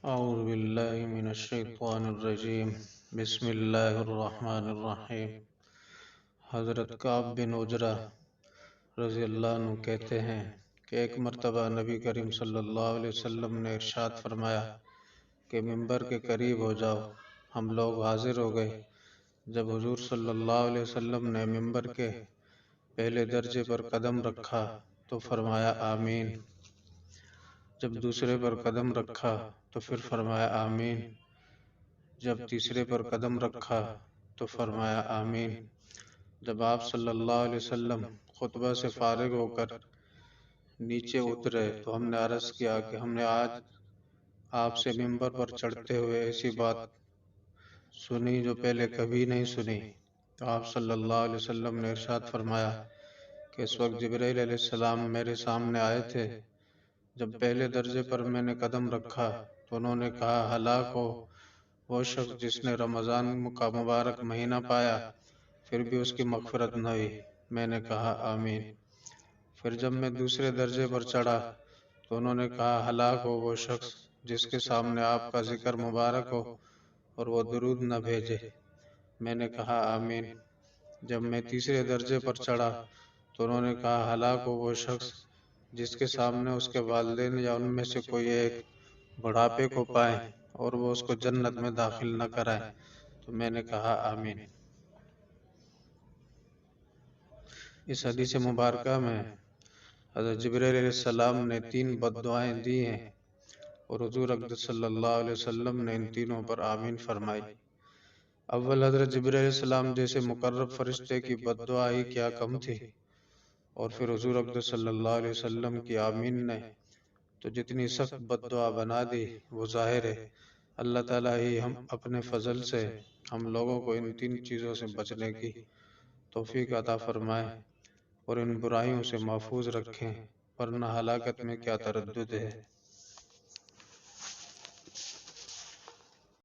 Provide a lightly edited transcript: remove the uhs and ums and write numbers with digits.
أعوذ بالله من الشيطان الرجيم بسم الله الرحمن الرحیم۔ حضرت کعب بن عجرہ رضی اللہ عنہ کہتے ہیں کہ ایک مرتبہ نبی کریم صلی اللہ علیہ وسلم نے ارشاد فرمایا کہ ممبر کے قریب ہو جاؤ۔ ہم لوگ حاضر ہو گئے۔ جب حضور صلی اللہ علیہ وسلم نے ممبر کے پہلے درجے پر قدم رکھا تو فرمایا آمین، جب دوسرے پر قدم رکھا تو پھر فرمایا آمین، جب تیسرے پر قدم رکھا تو فرمایا آمین۔ جب آپ صلی اللہ علیہ وسلم خطبہ سے فارغ ہو کر نیچے اترے تو ہم نے عرض کیا کہ ہم نے آج آپ سے ممبر پر چڑھتے ہوئے ایسی بات سنی جو پہلے کبھی نہیں سنی۔ تو آپ صلی اللہ علیہ وسلم نے ارشاد فرمایا کہ اس وقت جبرائیل علیہ السلام میرے سامنے آئے تھے۔ جب پہلے درجے پر میں نے قدم رکھا تو انہوں نے کہا ہلاک ہو وہ شخص جس نے رمضان کا مبارک مہینہ پایا پھر بھی اس کی مغفرت نہ ہوئی۔ میں نے کہا آمین۔ پھر جب میں دوسرے درجے پر چڑھا تو انہوں نے کہا ہلاک ہو وہ شخص جس کے سامنے آپ کا ذکر مبارک ہو اور وہ درود نہ بھیجے۔ میں نے کہا آمین۔ جب میں تیسرے درجے پر چڑھا تو انہوں نے کہا ہلاک ہو وہ شخص جس کے سامنے اس کے والدین یا ان میں سے کوئی ایک بڑھاپے کو پائیں اور وہ اس کو جنت میں داخل نہ کرائیں۔ تو میں نے کہا آمین۔ اس حدیث مبارکہ میں حضرت جبرائیل علیہ السلام نے 3 بد دعائیں دی ہیں اور حضور اقدس صلی اللہ علیہ وسلم نے ان تینوں پر آمین فرمائی۔ اول حضرت جبرائیل علیہ السلام جیسے مقرب فرشتے کی بد دعا ہی کیا کم تھی، اور پھر حضور اقدس صلی اللہ علیہ وسلم کی آمین نے تو جتنی سخت بد دعا بنا دی۔ وہ ظاہر ہے اللہ تعالیٰ ہی ہم اپنے فضل سے ہم لوگوں کو ان 3 چیزوں سے بچنے کی توفیق عطا فرمائے اور ان برائیوں سے محفوظ رکھیں، ورنہ ہلاکت میں کیا تردد ہے۔